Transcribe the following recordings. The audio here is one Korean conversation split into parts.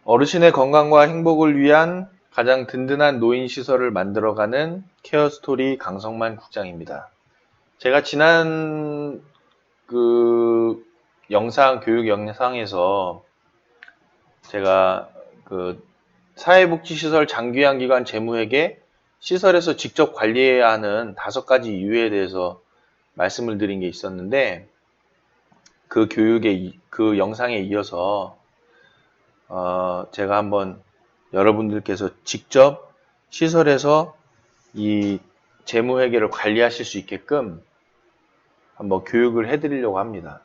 어르신의 건강과 행복을 위한 가장 든든한 노인 시설을 만들어가는 케어스토리 강성만 국장입니다. 제가 지난 그 교육 영상에서 제가 그 사회복지시설 장기간기관 재무에게 시설에서 직접 관리해야 하는 5가지 이유에 대해서 말씀을 드린 게 있었는데, 그 영상에 이어서 제가 한번 여러분들께서 직접 시설에서 이 재무회계를 관리하실 수 있게끔 한번 교육을 해드리려고 합니다.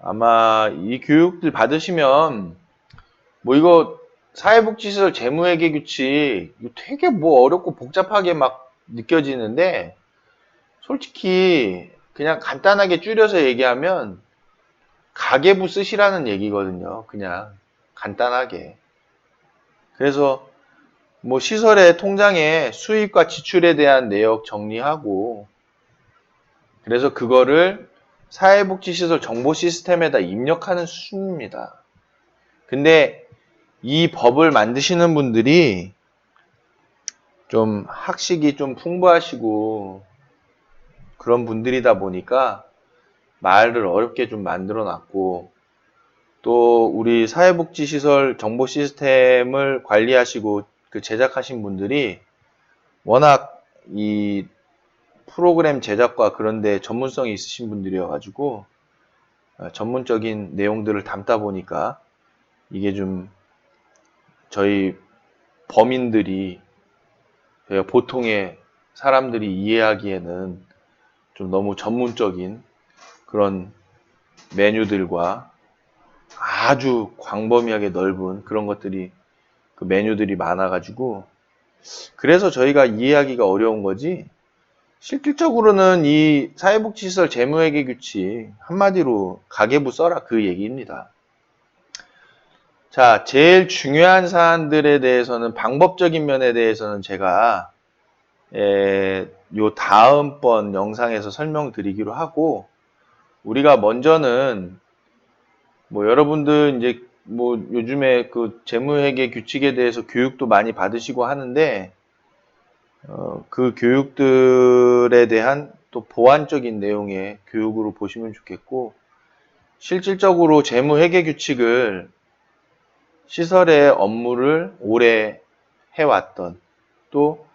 아마 이 교육들 받으시면 뭐 이거 사회복지시설 재무회계 규칙 이거 되게 뭐 어렵고 복잡하게 막 느껴지는데, 솔직히 그냥 간단하게 줄여서 얘기하면 가계부 쓰시라는 얘기거든요. 그냥 간단하게. 그래서 뭐 시설의 통장에 수입과 지출에 대한 내역 정리하고, 그래서 그거를 사회복지시설 정보 시스템에다 입력하는 수준입니다. 근데 이 법을 만드시는 분들이 좀 학식이 좀 풍부하시고 그런 분들이다 보니까 말을 어렵게 좀 만들어 놨고, 또 우리 사회복지시설 정보 시스템을 관리하시고 그 제작하신 분들이 워낙 이 프로그램 제작과 그런 데 전문성이 있으신 분들이어가지고 전문적인 내용들을 담다 보니까 이게 좀 저희 범인들이, 보통의 사람들이 이해하기에는 좀 너무 전문적인 그런 메뉴들과 아주 광범위하게 넓은 그런 것들이, 그 메뉴들이 많아가지고 그래서 저희가 이해하기가 어려운 거지, 실질적으로는 이 사회복지시설 재무회계 규칙 한마디로 가계부 써라 그 얘기입니다. 자, 제일 중요한 사안들에 대해서는, 방법적인 면에 대해서는 제가 요 다음번 영상에서 설명드리기로 하고, 우리가 먼저는 뭐 여러분들 이제 뭐 요즘에 그 재무회계 규칙에 대해서 교육도 많이 받으시고 하는데, 그 교육들에 대한 또 보완적인 내용의 교육으로 보시면 좋겠고, 실질적으로 재무회계 규칙을 시설의 업무를 오래 해왔던, 또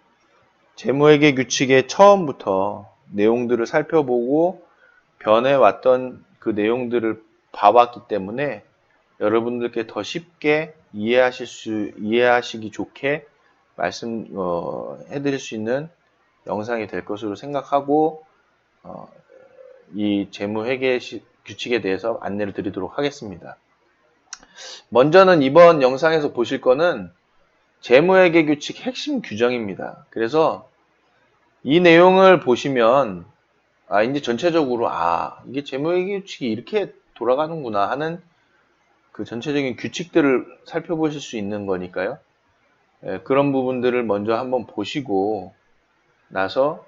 재무회계 규칙의 처음부터 내용들을 살펴보고 변해왔던 그 내용들을 봐왔기 때문에 여러분들께 더 쉽게 이해하시기 좋게 해드릴 수 있는 영상이 될 것으로 생각하고, 이 재무회계 규칙에 대해서 안내를 드리도록 하겠습니다. 먼저는 이번 영상에서 보실 거는 재무회계 규칙 핵심 규정입니다. 그래서 이 내용을 보시면 이제 전체적으로 이게 재무회계 규칙이 이렇게 돌아가는구나 하는 그 전체적인 규칙들을 살펴보실 수 있는 거니까요. 그런 부분들을 먼저 한번 보시고 나서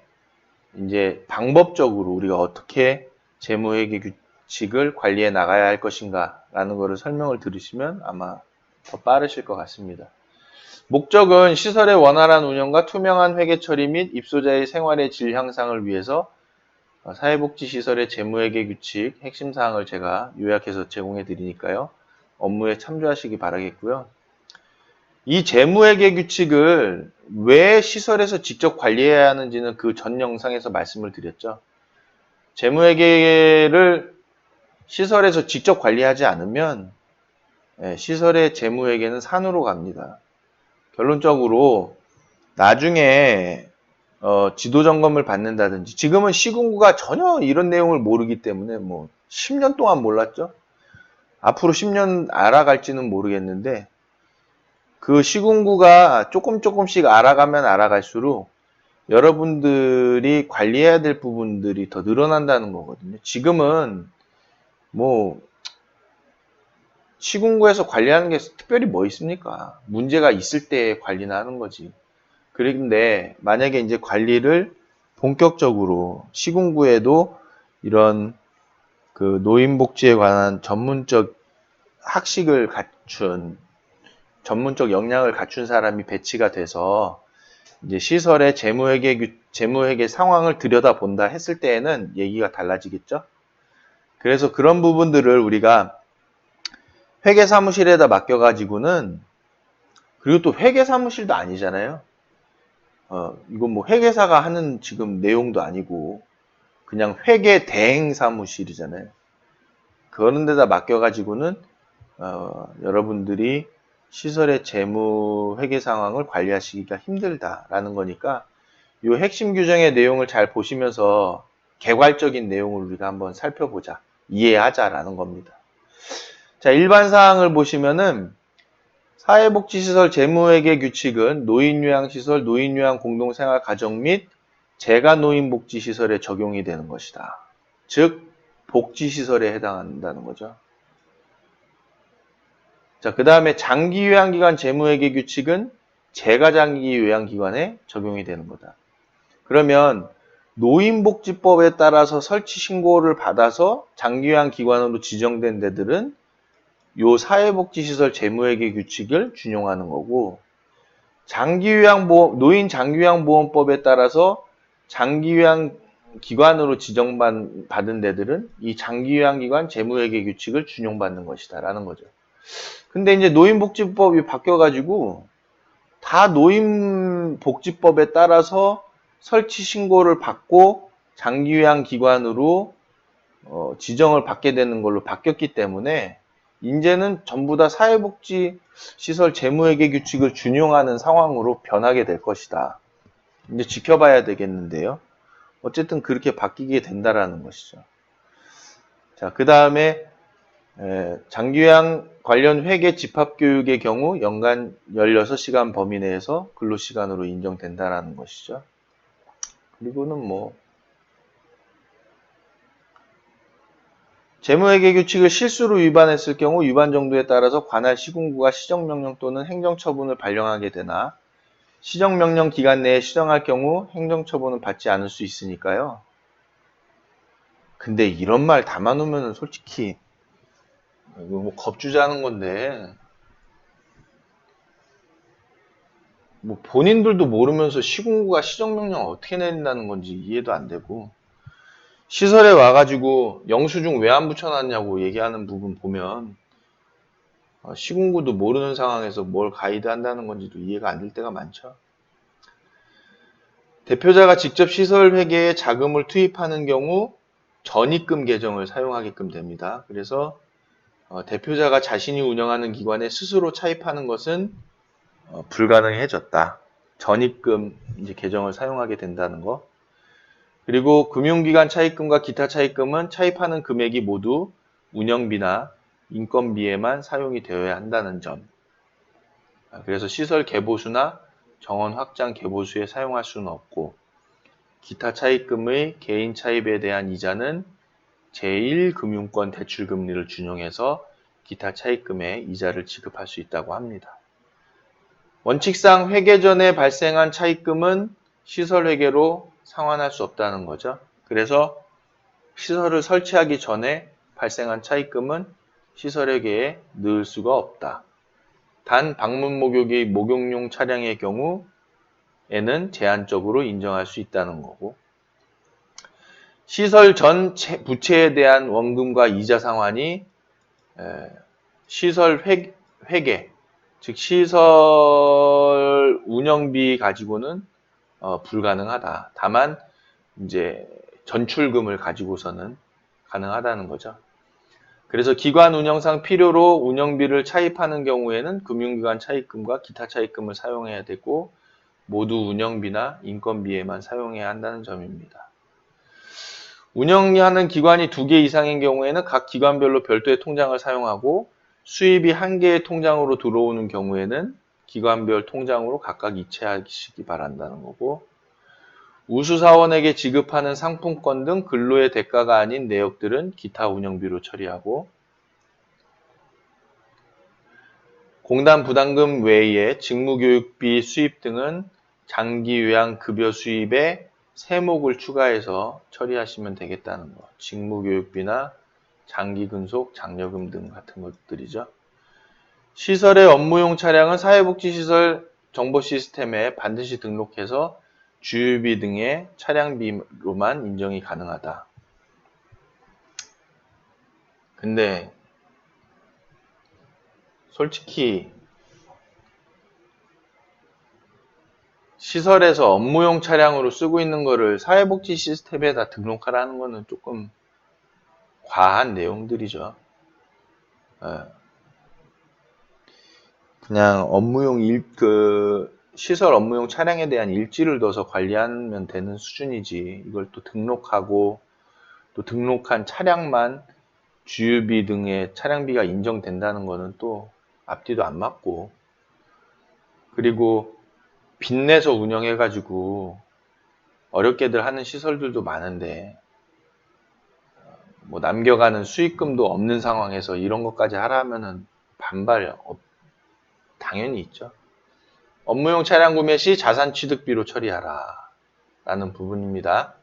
이제 방법적으로 우리가 어떻게 재무회계 규칙을 관리해 나가야 할 것인가 라는 것을 설명을 들으시면 아마 더 빠르실 것 같습니다. 목적은 시설의 원활한 운영과 투명한 회계 처리 및 입소자의 생활의 질 향상을 위해서 사회복지시설의 재무회계 규칙 핵심 사항을 제가 요약해서 제공해 드리니까요. 업무에 참조하시기 바라겠고요. 이 재무회계 규칙을 왜 시설에서 직접 관리해야 하는지는 그 전 영상에서 말씀을 드렸죠. 재무회계를 시설에서 직접 관리하지 않으면 시설의 재무회계는 산으로 갑니다. 결론적으로 나중에 지도 점검을 받는다든지, 지금은 시군구가 전혀 이런 내용을 모르기 때문에 뭐 10년 동안 몰랐죠. 앞으로 10년 알아갈지는 모르겠는데, 그 시군구가 조금씩 알아가면 알아갈수록 여러분들이 관리해야 될 부분들이 더 늘어난다는 거거든요. 지금은 뭐 시군구에서 관리하는 게 특별히 뭐 있습니까? 문제가 있을 때 관리나 하는 거지. 그런데 만약에 이제 관리를 본격적으로 시군구에도 이런 그 노인복지에 관한 전문적 학식을 갖춘 전문적 역량을 갖춘 사람이 배치가 돼서 이제 시설의 재무회계 상황을 들여다본다 했을 때에는 얘기가 달라지겠죠. 그래서 그런 부분들을 우리가 회계사무실에다 맡겨가지고는, 그리고 또 회계사무실도 아니잖아요. 이건 뭐 회계사가 하는 지금 내용도 아니고 그냥 회계 대행 사무실이잖아요. 그런 데다 맡겨가지고는 여러분들이 시설의 재무 회계 상황을 관리하시기가 힘들다라는 거니까 이 핵심 규정의 내용을 잘 보시면서 개괄적인 내용을 우리가 한번 살펴보자, 이해하자라는 겁니다. 자, 일반 사항을 보시면은 사회복지시설 재무회계 규칙은 노인요양시설, 노인요양 공동생활 가정 및 재가노인복지시설에 적용이 되는 것이다. 즉 복지시설에 해당한다는 거죠. 자, 그 다음에 장기요양기관 재무회계 규칙은 재가장기요양기관에 적용이 되는 거다. 그러면 노인복지법에 따라서 설치 신고를 받아서 장기요양기관으로 지정된 데들은 요 사회복지시설 재무회계 규칙을 준용하는 거고, 노인 장기요양보험법에 따라서 장기요양기관으로 지정받은 데들은 이 장기요양기관 재무회계 규칙을 준용받는 것이다 라는 거죠. 근데 이제 노인복지법이 바뀌어가지고 다 노인복지법에 따라서 설치 신고를 받고 장기요양기관으로 지정을 받게 되는 걸로 바뀌었기 때문에 이제는 전부 다 사회복지시설 재무회계 규칙을 준용하는 상황으로 변하게 될 것이다. 이제 지켜봐야 되겠는데요. 어쨌든 그렇게 바뀌게 된다라는 것이죠. 자, 그 다음에 장기요양 관련 회계 집합교육의 경우 연간 16시간 범위 내에서 근로시간으로 인정된다라는 것이죠. 그리고는 뭐 재무회계 규칙을 실수로 위반했을 경우 위반 정도에 따라서 관할 시군구가 시정명령 또는 행정처분을 발령하게 되나 시정명령 기간 내에 시정할 경우 행정처분은 받지 않을 수 있으니까요. 근데 이런 말 담아놓으면 솔직히 이거 뭐 겁주자는 건데 뭐 본인들도 모르면서 시군구가 시정명령을 어떻게 내린다는 건지 이해도 안 되고, 시설에 와가지고 영수증 왜 안 붙여놨냐고 얘기하는 부분 보면 시군구도 모르는 상황에서 뭘 가이드 한다는 건지도 이해가 안 될 때가 많죠. 대표자가 직접 시설 회계에 자금을 투입하는 경우 전입금 계정을 사용하게끔 됩니다. 그래서 대표자가 자신이 운영하는 기관에 스스로 차입하는 것은 불가능해졌다. 전입금 이제 계정을 사용하게 된다는 거. 그리고 금융기관 차입금과 기타 차입금은 차입하는 금액이 모두 운영비나 인건비에만 사용이 되어야 한다는 점. 그래서 시설 개보수나 정원 확장 개보수에 사용할 수는 없고, 기타 차입금의 개인 차입에 대한 이자는 제1금융권 대출금리를 준용해서 기타 차입금에 이자를 지급할 수 있다고 합니다. 원칙상 회계 전에 발생한 차입금은 시설 회계로 상환할 수 없다는 거죠. 그래서 시설을 설치하기 전에 발생한 차입금은 시설 회계에 넣을 수가 없다. 단 방문 목욕이 목욕용 차량의 경우에는 제한적으로 인정할 수 있다는 거고, 시설 전 부채에 대한 원금과 이자 상환이 시설 회계, 즉 시설 운영비 가지고는 불가능하다. 다만 이제 전출금을 가지고서는 가능하다는 거죠. 그래서 기관 운영상 필요로 운영비를 차입하는 경우에는 금융기관 차입금과 기타 차입금을 사용해야 되고 모두 운영비나 인건비에만 사용해야 한다는 점입니다. 운영하는 기관이 2개 이상인 경우에는 각 기관별로 별도의 통장을 사용하고 수입이 1개의 통장으로 들어오는 경우에는 기관별 통장으로 각각 이체하시기 바란다는 거고, 우수사원에게 지급하는 상품권 등 근로의 대가가 아닌 내역들은 기타 운영비로 처리하고, 공단 부담금 외에 직무교육비 수입 등은 장기요양급여 수입에 세목을 추가해서 처리하시면 되겠다는 거. 직무교육비나 장기근속, 장려금 등 같은 것들이죠. 시설의 업무용 차량은 사회복지시설 정보 시스템에 반드시 등록해서 주유비 등의 차량비로만 인정이 가능하다. 근데 솔직히 시설에서 업무용 차량으로 쓰고 있는 거를 사회복지 시스템에다 등록하라는 거는 조금 과한 내용들이죠. 그냥 시설 업무용 차량에 대한 일지를 둬서 관리하면 되는 수준이지. 이걸 또 등록하고, 또 등록한 차량만 주유비 등의 차량비가 인정된다는 거는 또 앞뒤도 안 맞고, 그리고 빚내서 운영해가지고 어렵게들 하는 시설들도 많은데, 뭐 남겨가는 수익금도 없는 상황에서 이런 것까지 하라면은 반발 당연히 있죠. 업무용 차량 구매 시 자산 취득비로 처리하라 라는 부분입니다.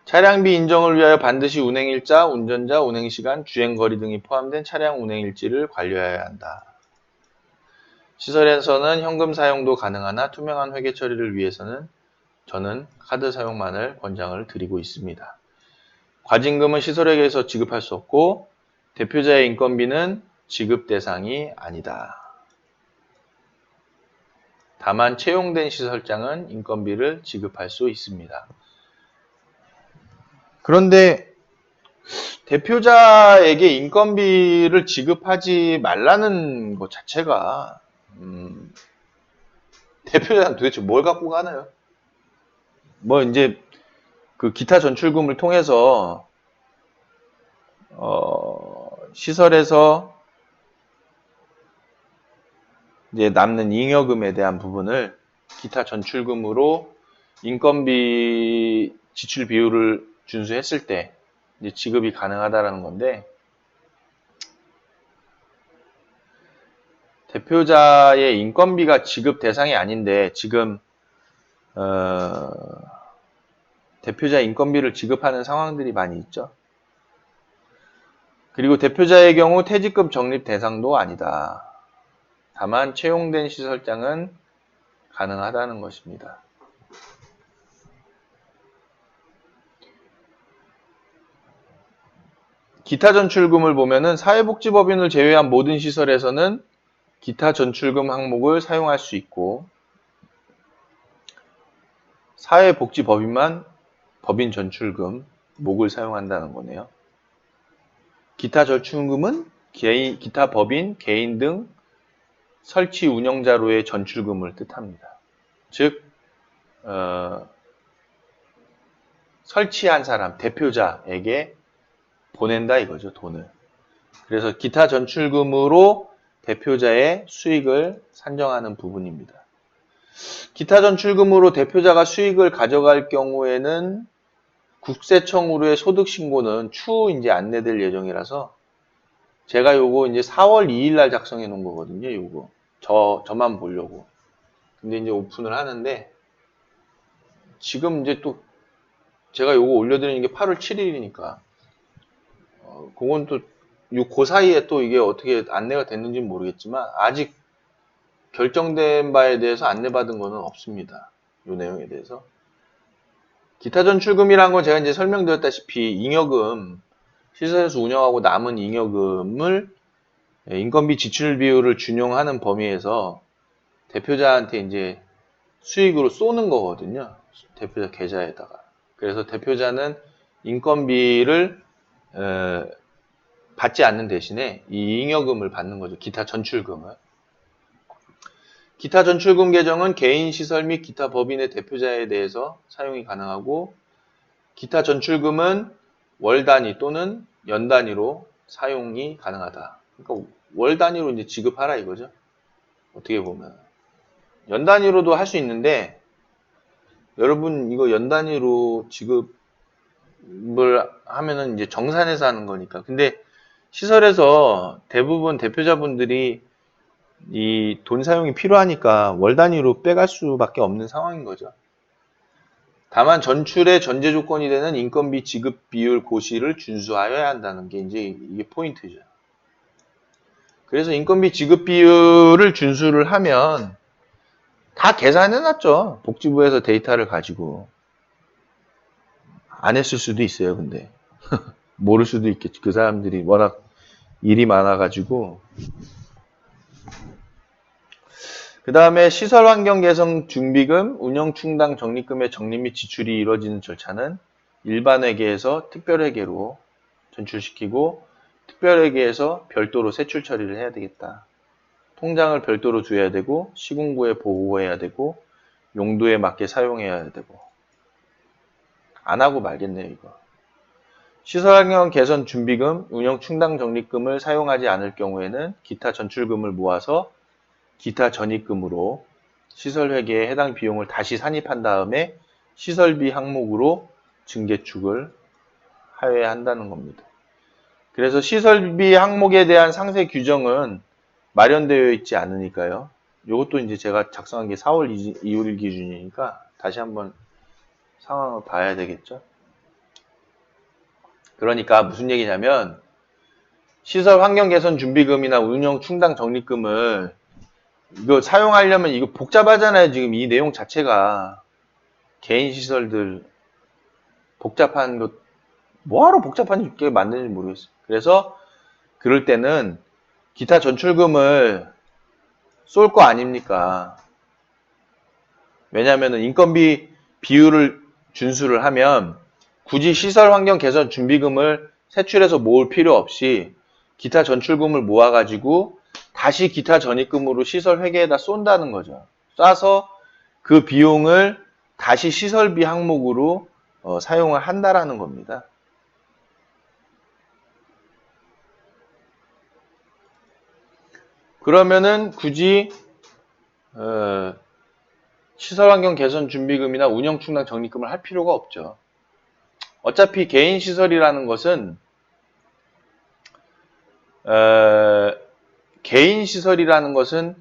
차량비 인정을 위하여 반드시 운행일자, 운전자, 운행시간, 주행거리 등이 포함된 차량 운행일지를 관리해야 한다. 시설에서는 현금 사용도 가능하나 투명한 회계 처리를 위해서는 저는 카드 사용만을 권장을 드리고 있습니다. 과징금은 시설회계에서 지급할 수 없고 대표자의 인건비는 지급 대상이 아니다. 다만 채용된 시설장은 인건비를 지급할 수 있습니다. 그런데 대표자에게 인건비를 지급하지 말라는 것 자체가 대표자는 도대체 뭘 갖고 가나요? 뭐 이제 그 기타 전출금을 통해서 시설에서 이제 남는 잉여금에 대한 부분을 기타 전출금으로 인건비 지출 비율을 준수했을 때 이제 지급이 가능하다라는 건데, 대표자의 인건비가 지급 대상이 아닌데 지금 대표자 인건비를 지급하는 상황들이 많이 있죠. 그리고 대표자의 경우 퇴직금 적립 대상도 아니다. 다만 채용된 시설장은 가능하다는 것입니다. 기타 전출금을 보면은 사회복지법인을 제외한 모든 시설에서는 기타 전출금 항목을 사용할 수 있고, 사회복지법인만 법인 전출금 목을 사용한다는 거네요. 기타 전출금은 기타 법인, 개인 등 설치 운영자로의 전출금을 뜻합니다. 즉 설치한 사람, 대표자에게 보낸다 이거죠, 돈을. 그래서 기타 전출금으로 대표자의 수익을 산정하는 부분입니다. 기타 전출금으로 대표자가 수익을 가져갈 경우에는 국세청으로의 소득 신고는 추후 이제 안내될 예정이라서 제가 요거 이제 4월 2일 날 작성해 놓은 거거든요, 요거. 저만 보려고. 근데 이제 오픈을 하는데 지금 이제 또 제가 요거 올려드리는 게 8월 7일이니까 그건 또 그 사이에 또 이게 어떻게 안내가 됐는지는 모르겠지만 아직 결정된 바에 대해서 안내받은 거는 없습니다. 이 내용에 대해서. 기타 전출금이란 건 제가 이제 설명드렸다시피 잉여금, 시설에서 운영하고 남은 잉여금을 인건비 지출 비율을 준용하는 범위에서 대표자한테 이제 수익으로 쏘는 거거든요. 대표자 계좌에다가. 그래서 대표자는 인건비를 받지 않는 대신에 이 잉여금을 받는 거죠. 기타 전출금을. 기타 전출금 계정은 개인 시설 및 기타 법인의 대표자에 대해서 사용이 가능하고, 기타 전출금은 월 단위 또는 연 단위로 사용이 가능하다. 그러니까 월 단위로 이제 지급하라 이거죠. 어떻게 보면 연 단위로도 할 수 있는데, 여러분 이거 연 단위로 지급을 하면은 이제 정산해서 하는 거니까. 근데 시설에서 대부분 대표자분들이 이 돈 사용이 필요하니까 월 단위로 빼갈 수밖에 없는 상황인 거죠. 다만 전출의 전제 조건이 되는 인건비 지급 비율 고시를 준수하여야 한다는 게 이제 이게 포인트죠. 그래서 인건비 지급 비율을 준수를 하면 다 계산해놨죠. 복지부에서 데이터를 가지고. 안 했을 수도 있어요, 근데. 모를 수도 있겠지. 그 사람들이 워낙 일이 많아가지고. 그 다음에 시설환경 개선 준비금, 운영충당 적립금의 적립 및 지출이 이루어지는 절차는 일반회계에서 특별회계로 전출시키고 특별회계에서 별도로 세출 처리를 해야 되겠다. 통장을 별도로 두어야 되고 시군구에 보고해야 되고 용도에 맞게 사용해야 되고. 안 하고 말겠네요, 이거. 시설환경 개선 준비금, 운영충당 적립금을 사용하지 않을 경우에는 기타 전출금을 모아서 기타 전입금으로 시설회계에 해당 비용을 다시 산입한 다음에 시설비 항목으로 증개축을 하여야 한다는 겁니다. 그래서 시설비 항목에 대한 상세 규정은 마련되어 있지 않으니까요. 이것도 이제 제가 작성한 게 4월 2일 기준이니까 다시 한번 상황을 봐야 되겠죠. 그러니까 무슨 얘기냐면 시설 환경 개선 준비금이나 운영 충당 적립금을 이거 사용하려면 이거 복잡하잖아요. 지금 이 내용 자체가 개인 시설들 복잡한 것 뭐하러 복잡하게 만드는지 모르겠어요. 그래서 그럴 때는 기타 전출금을 쏠 거 아닙니까? 왜냐하면 인건비 비율을 준수를 하면 굳이 시설 환경 개선 준비금을 세출해서 모을 필요 없이 기타 전출금을 모아가지고 다시 기타 전입금으로 시설 회계에다 쏜다는 거죠. 쏴서 그 비용을 다시 시설비 항목으로 사용을 한다라는 겁니다. 그러면은 굳이 시설환경 개선 준비금이나 운영충당 적립금을 할 필요가 없죠. 어차피 개인 시설이라는 것은 개인 시설이라는 것은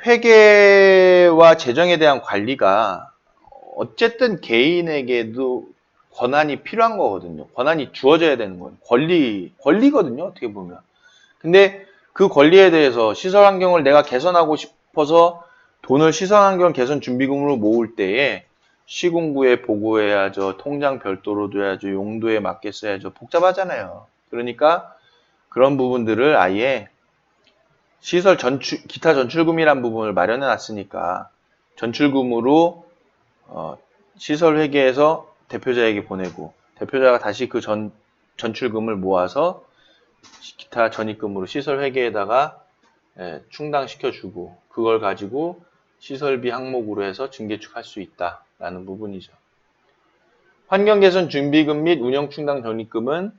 회계와 재정에 대한 관리가 어쨌든 개인에게도 권한이 필요한 거거든요. 권한이 주어져야 되는 거예요. 권리거든요. 어떻게 보면. 근데 그 권리에 대해서 시설 환경을 내가 개선하고 싶어서 돈을 시설 환경 개선 준비금으로 모을 때에 시군구에 보고해야죠. 통장 별도로 둬야죠. 용도에 맞게 써야죠. 복잡하잖아요. 그러니까 그런 부분들을 아예 시설 기타 전출금이란 부분을 마련해 놨으니까 전출금으로 시설 회계에서 대표자에게 보내고 대표자가 다시 그 전출금을 모아서 기타 전입금으로 시설 회계에다가 충당시켜주고 그걸 가지고 시설비 항목으로 해서 증개축할 수 있다라는 부분이죠. 환경개선 준비금 및 운영충당 적립금은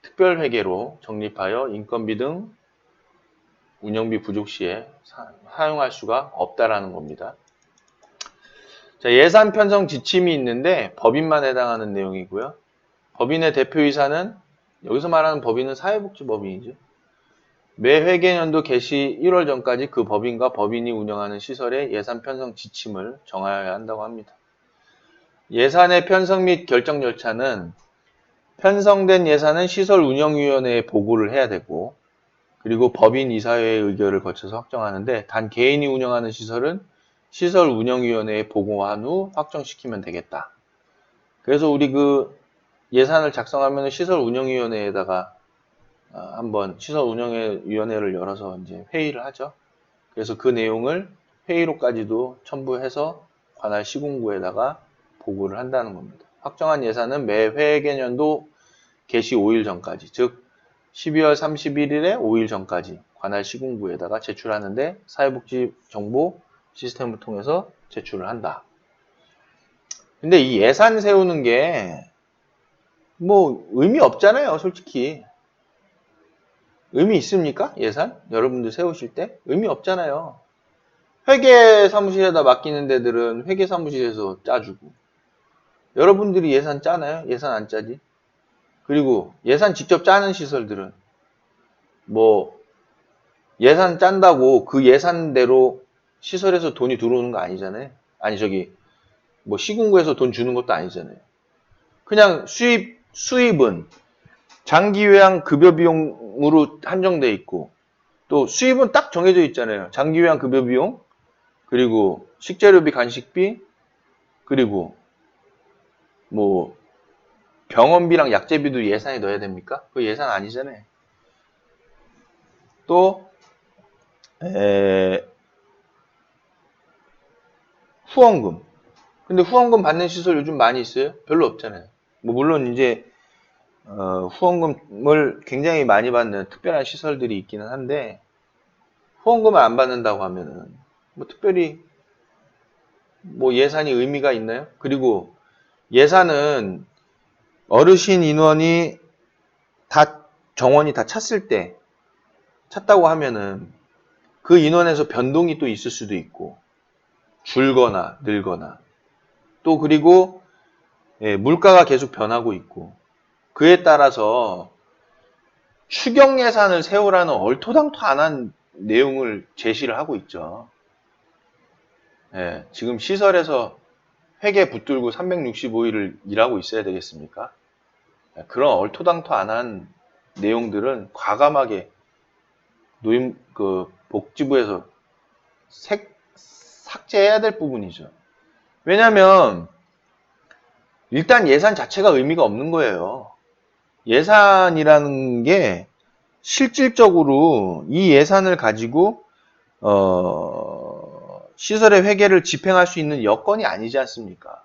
특별회계로 적립하여 인건비 등 운영비 부족 시에 사용할 수가 없다라는 겁니다. 자, 예산 편성 지침이 있는데 법인만 해당하는 내용이고요. 법인의 대표이사는 여기서 말하는 법인은 사회복지법인이죠. 매 회계연도 개시 1월 전까지 그 법인과 법인이 운영하는 시설의 예산 편성 지침을 정하여야 한다고 합니다. 예산의 편성 및 결정 절차는 편성된 예산은 시설운영위원회에 보고를 해야 되고 그리고 법인 이사회의 의결을 거쳐서 확정하는데 단 개인이 운영하는 시설은 시설운영위원회에 보고한 후 확정시키면 되겠다. 그래서 우리 그 예산을 작성하면 시설운영위원회에다가 한번 시설운영위원회를 열어서 이제 회의를 하죠. 그래서 그 내용을 회의록까지도 첨부해서 관할 시군구에다가 보고를 한다는 겁니다. 확정한 예산은 매 회계연도 개시 5일 전까지, 즉 12월 31일에 5일 전까지 관할 시군구에다가 제출하는데 사회복지정보 시스템을 통해서 제출을 한다. 근데 이 예산 세우는 게 뭐 의미 없잖아요, 솔직히. 의미 있습니까? 예산? 여러분들 세우실 때? 의미 없잖아요. 회계 사무실에다 맡기는 데들은 회계 사무실에서 짜주고 여러분들이 예산 짜나요? 예산 안 짜지? 그리고 예산 직접 짜는 시설들은 뭐 예산 짠다고 그 예산대로 시설에서 돈이 들어오는 거 아니잖아요. 아니 저기 뭐 시군구에서 돈 주는 것도 아니잖아요. 그냥 수입은 장기요양 급여 비용으로 한정돼 있고 또 수입은 딱 정해져 있잖아요. 장기요양 급여비용, 그리고 식재료비, 간식비, 그리고 뭐 병원비랑 약재비도 예산에 넣어야 됩니까? 그거 예산 아니잖아요. 또 후원금. 근데 후원금 받는 시설 요즘 많이 있어요? 별로 없잖아요. 뭐 물론 이제 후원금을 굉장히 많이 받는 특별한 시설들이 있기는 한데 후원금을 안 받는다고 하면은 뭐 특별히 뭐 예산이 의미가 있나요? 그리고 예산은 어르신 인원이 다 정원이 다 찼을 때 찼다고 하면은 그 인원에서 변동이 또 있을 수도 있고 줄거나 늘거나 또 그리고 물가가 계속 변하고 있고 그에 따라서 추경 예산을 세우라는 얼토당토 안 한 내용을 제시를 하고 있죠. 지금 시설에서 회계 붙들고 365일을 일하고 있어야 되겠습니까? 그런 얼토당토 안 한 내용들은 과감하게 복지부에서 삭제해야 될 부분이죠. 왜냐하면 일단 예산 자체가 의미가 없는 거예요. 예산이라는 게 실질적으로 이 예산을 가지고 시설의 회계를 집행할 수 있는 여건이 아니지 않습니까?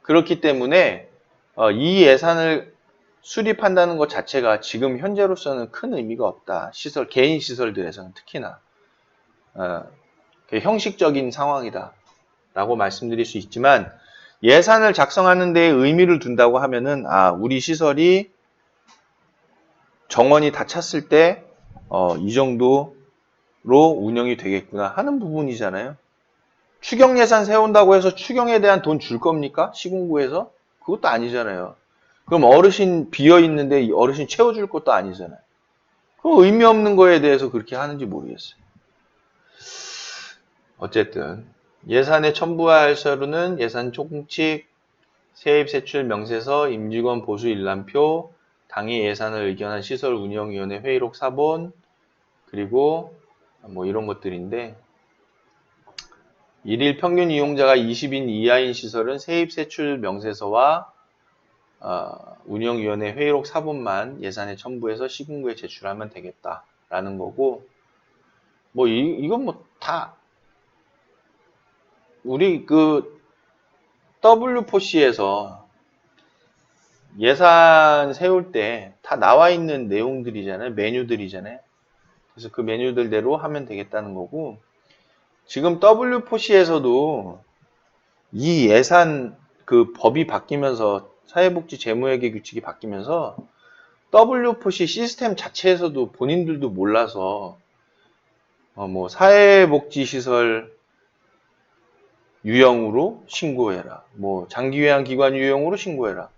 그렇기 때문에 이 예산을 수립한다는 것 자체가 지금 현재로서는 큰 의미가 없다. 개인 시설들에서는 특히나 형식적인 상황이다 라고 말씀드릴 수 있지만 예산을 작성하는 데 의미를 둔다고 하면은 우리 시설이 정원이 다 찼을 때 이 정도로 운영이 되겠구나 하는 부분이잖아요. 추경 예산 세운다고 해서 추경에 대한 돈 줄 겁니까? 시군구에서? 그것도 아니잖아요. 그럼 어르신 비어 있는데 어르신 채워줄 것도 아니잖아요. 그 의미 없는 거에 대해서 그렇게 하는지 모르겠어요. 어쨌든 예산에 첨부할 서류는 예산 총칙, 세입세출 명세서, 임직원 보수 일람표, 당의 예산을 의견한 시설운영위원회 회의록 사본, 그리고 뭐 이런 것들인데 일일 평균 이용자가 20인 이하인 시설은 세입세출 명세서와 운영위원회 회의록 사본만 예산에 첨부해서 시군구에 제출하면 되겠다라는 거고 뭐 이건 뭐 다 우리 그 W4C에서 예산 세울 때 다 나와 있는 내용들이잖아요. 메뉴들이잖아요. 그래서 그 메뉴들대로 하면 되겠다는 거고 지금 W4C에서도 이 예산 그 법이 바뀌면서 사회복지 재무회계 규칙이 바뀌면서 W4C 시스템 자체에서도 본인들도 몰라서 뭐 사회복지시설 유형으로 신고해라. 뭐 장기요양기관 유형으로 신고해라.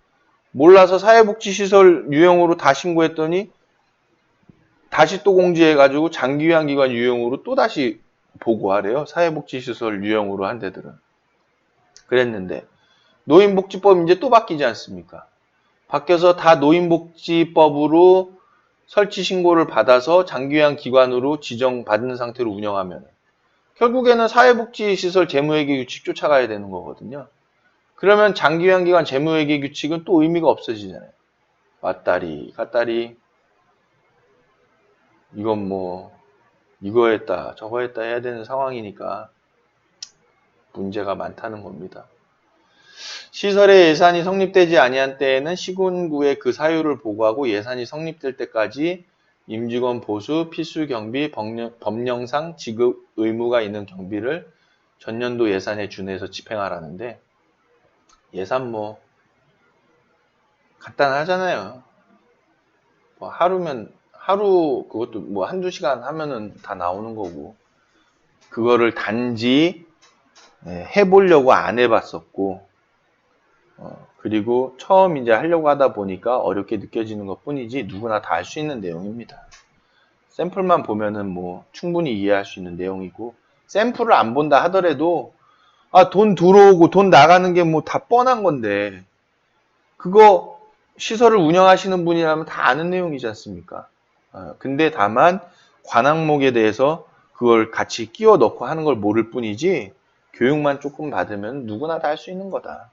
몰라서 사회복지시설 유형으로 다 신고했더니 다시 또 공지해가지고 장기요양기관 유형으로 또 다시 보고하래요. 사회복지시설 유형으로 한 데들은. 그랬는데 노인복지법 이제 또 바뀌지 않습니까? 바뀌어서 다 노인복지법으로 설치 신고를 받아서 장기요양기관으로 지정받은 상태로 운영하면 결국에는 사회복지시설 재무회계 규칙 쫓아가야 되는 거거든요. 그러면 장기요양기관 재무회계 규칙은 또 의미가 없어지잖아요. 왔다리 갔다리 이건 뭐 이거 했다 저거 했다 해야 되는 상황이니까 문제가 많다는 겁니다. 시설의 예산이 성립되지 아니한 때에는 시군구에 그 사유를 보고하고 예산이 성립될 때까지 임직원 보수, 필수 경비, 법령상 지급 의무가 있는 경비를 전년도 예산에 준해서 집행하라는데 예산 뭐 간단하잖아요. 뭐 하루 그것도 뭐 한두 시간 하면은 다 나오는 거고 그거를 단지 해보려고 안 해봤었고 그리고 처음 이제 하려고 하다 보니까 어렵게 느껴지는 것 뿐이지 누구나 다 할 수 있는 내용입니다. 샘플만 보면은 뭐 충분히 이해할 수 있는 내용이고 샘플을 안 본다 하더라도 돈 들어오고 돈 나가는 게 뭐 다 뻔한 건데 그거 시설을 운영하시는 분이라면 다 아는 내용이지 않습니까? 근데 다만 관항목에 대해서 그걸 같이 끼워 넣고 하는 걸 모를 뿐이지 교육만 조금 받으면 누구나 다 할 수 있는 거다.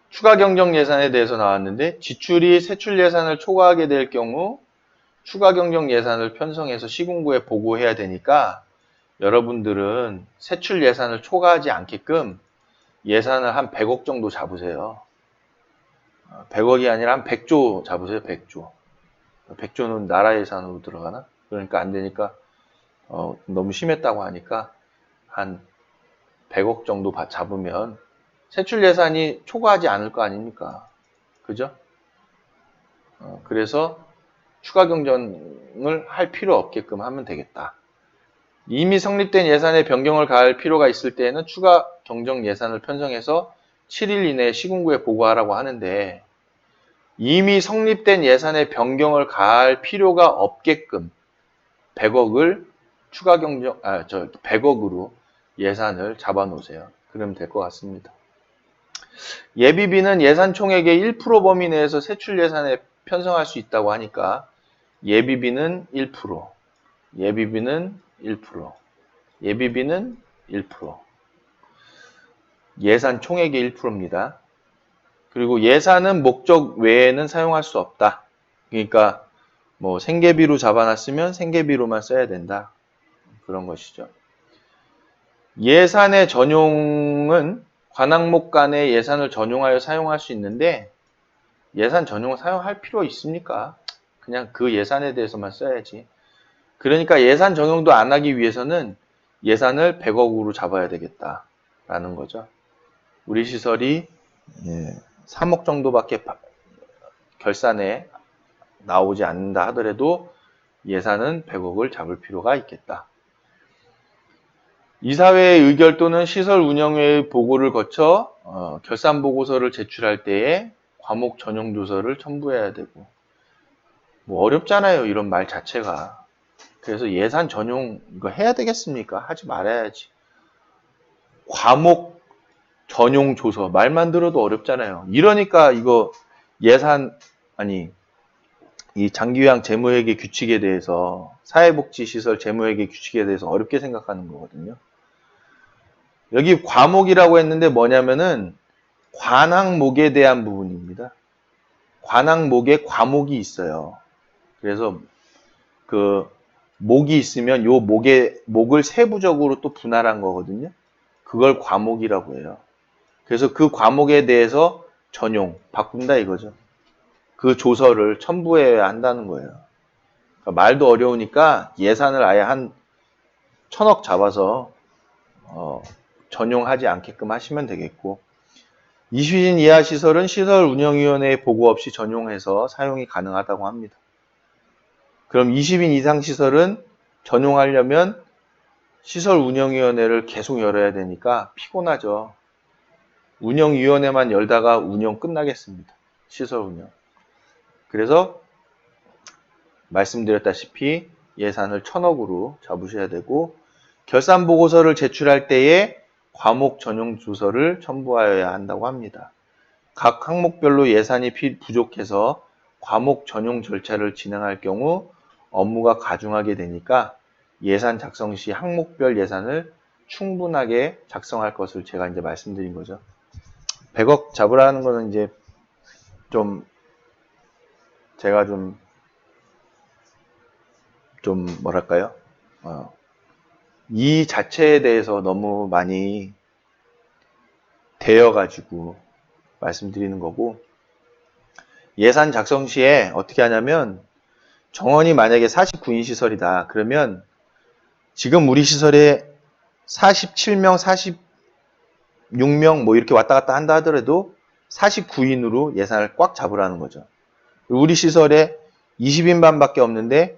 추가 경정 예산에 대해서 나왔는데 지출이 세출 예산을 초과하게 될 경우 추가 경정 예산을 편성해서 시군구에 보고해야 되니까 여러분들은 세출 예산을 초과하지 않게끔 예산을 한 100억 정도 잡으세요. 100억이 아니라 한 100조 잡으세요. 100조. 100조는 나라 예산으로 들어가나? 그러니까 안 되니까 너무 심했다고 하니까 한 100억 정도 잡으면 세출 예산이 초과하지 않을 거 아닙니까? 그죠? 그래서 추가 경정을 할 필요 없게끔 하면 되겠다. 이미 성립된 예산에 변경을 가할 필요가 있을 때에는 추가 경정 예산을 편성해서 7일 이내에 시군구에 보고하라고 하는데 이미 성립된 예산에 변경을 가할 필요가 없게끔 100억을 추가 경정, 100억으로 예산을 잡아 놓으세요. 그러면 될 것 같습니다. 예비비는 예산 총액의 1% 범위 내에서 세출 예산에 편성할 수 있다고 하니까 예비비는 1%, 예비비는 1%, 예비비는 1%, 예산 총액의 1%입니다. 그리고 예산은 목적 외에는 사용할 수 없다. 그러니까 뭐 생계비로 잡아놨으면 생계비로만 써야 된다. 그런 것이죠. 예산의 전용은 관항목 간의 예산을 전용하여 사용할 수 있는데 예산 전용을 사용할 필요 있습니까? 그냥 그 예산에 대해서만 써야지. 그러니까 예산 전용도 안 하기 위해서는 예산을 100억으로 잡아야 되겠다라는 거죠. 우리 시설이 3억 정도밖에 결산에 나오지 않는다 하더라도 예산은 100억을 잡을 필요가 있겠다. 이사회의 의결 또는 시설 운영회의 보고를 거쳐 결산 보고서를 제출할 때에 과목 전용 조서를 첨부해야 되고 뭐 어렵잖아요. 이런 말 자체가. 그래서 예산 전용 이거 해야 되겠습니까? 하지 말아야지. 과목 전용 조서 말만 들어도 어렵잖아요. 이러니까 이거 예산 이 장기요양 재무회계 규칙에 대해서 사회복지시설 재무회계 규칙에 대해서 어렵게 생각하는 거거든요. 여기 과목이라고 했는데 뭐냐면은 관항목에 대한 부분입니다. 관항목에 과목이 있어요. 그래서 그 목이 있으면 요 목을 세부적으로 또 분할한 거거든요. 그걸 과목이라고 해요. 그래서 그 과목에 대해서 전용 바꾼다 이거죠. 그 조서를 첨부해야 한다는 거예요. 그러니까 말도 어려우니까 예산을 아예 한 1000억 잡아서 전용하지 않게끔 하시면 되겠고 20인 이하 시설은 시설운영위원회에 보고 없이 전용해서 사용이 가능하다고 합니다. 그럼 20인 이상 시설은 전용하려면 시설운영위원회를 계속 열어야 되니까 피곤하죠. 운영위원회만 열다가 운영 끝나겠습니다. 시설운영. 그래서 말씀드렸다시피 예산을 1000억으로 잡으셔야 되고 결산보고서를 제출할 때에 과목 전용 조서를 첨부하여야 한다고 합니다. 각 항목별로 예산이 부족해서 과목 전용 절차를 진행할 경우 업무가 가중하게 되니까 예산 작성 시 항목별 예산을 충분하게 작성할 것을 제가 이제 말씀드린 거죠. 100억 잡으라는 거는 이제 제가 좀 뭐랄까요? 이 자체에 대해서 너무 많이 되어가지고 말씀드리는 거고 예산 작성 시에 어떻게 하냐면 정원이 만약에 49인 시설이다. 그러면 지금 우리 시설에 47명, 46명 뭐 이렇게 왔다 갔다 한다 하더라도 49인으로 예산을 꽉 잡으라는 거죠. 우리 시설에 20인반밖에 없는데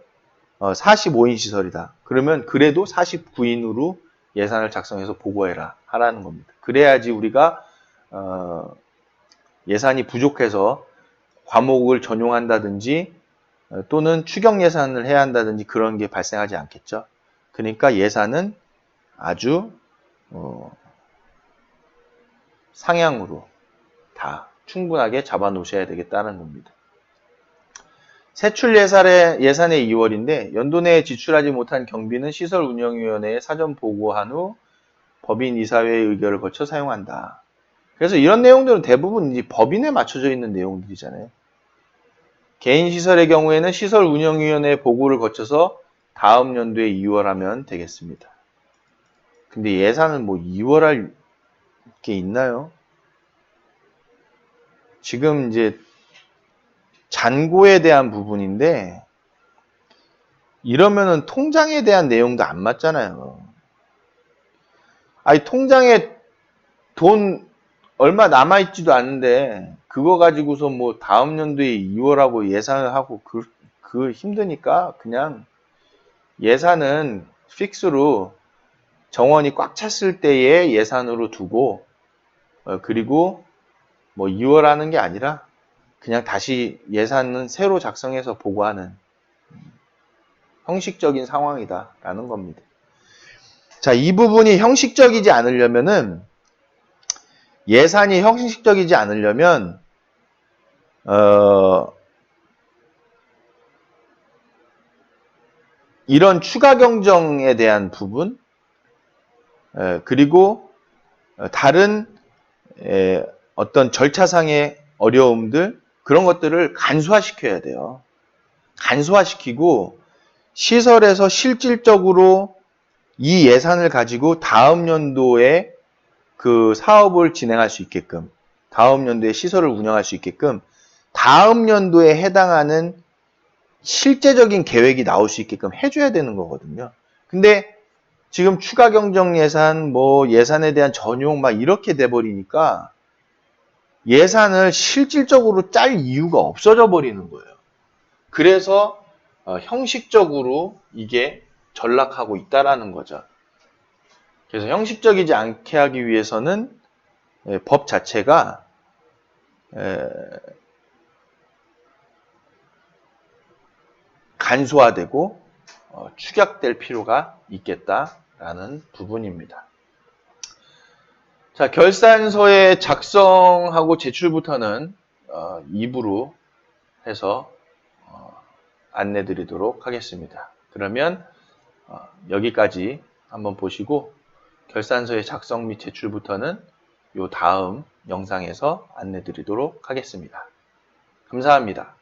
45인 시설이다. 그러면 그래도 49인으로 예산을 작성해서 보고해라 하라는 겁니다. 그래야지 우리가 예산이 부족해서 과목을 전용한다든지 또는 추경 예산을 해야 한다든지 그런 게 발생하지 않겠죠. 그러니까 예산은 아주 상향으로 다 충분하게 잡아 놓으셔야 되겠다는 겁니다. 세출 예산의 2월인데 연도 내에 지출하지 못한 경비는 시설운영위원회에 사전 보고한 후 법인 이사회의 의결을 거쳐 사용한다. 그래서 이런 내용들은 대부분 이제 법인에 맞춰져 있는 내용들이잖아요. 개인시설의 경우에는 시설운영위원회 보고를 거쳐서 다음 연도에 2월하면 되겠습니다. 근데 예산은 뭐 2월할 게 있나요? 지금 이제 잔고에 대한 부분인데 이러면은 통장에 대한 내용도 안 맞잖아요. 아니 통장에 돈 얼마 남아있지도 않은데 그거 가지고서 뭐 다음 연도에 2월하고 예산을 하고 그 힘드니까 그냥 예산은 픽스로 정원이 꽉 찼을 때의 예산으로 두고 그리고 뭐 2월 하는 게 아니라 그냥 다시 예산은 새로 작성해서 보고하는 형식적인 상황이다라는 겁니다. 자, 이 부분이 형식적이지 않으려면은 예산이 형식적이지 않으려면 이런 추가 경정에 대한 부분 그리고 다른 어떤 절차상의 어려움들 그런 것들을 간소화시켜야 돼요. 간소화시키고 시설에서 실질적으로 이 예산을 가지고 다음 연도에 그 사업을 진행할 수 있게끔 다음 연도에 시설을 운영할 수 있게끔 다음 연도에 해당하는 실제적인 계획이 나올 수 있게끔 해줘야 되는 거거든요. 근데 지금 추가 경정 예산, 뭐 예산에 대한 전용 막 이렇게 돼버리니까 예산을 실질적으로 짤 이유가 없어져 버리는 거예요. 그래서 형식적으로 이게 전락하고 있다라는 거죠. 그래서 형식적이지 않게 하기 위해서는 법 자체가 간소화되고 축약될 필요가 있겠다라는 부분입니다. 자, 결산서의 작성하고 제출부터는 2부로 해서 안내 드리도록 하겠습니다. 그러면 여기까지 한번 보시고 결산서의 작성 및 제출부터는 요 다음 영상에서 안내 드리도록 하겠습니다. 감사합니다.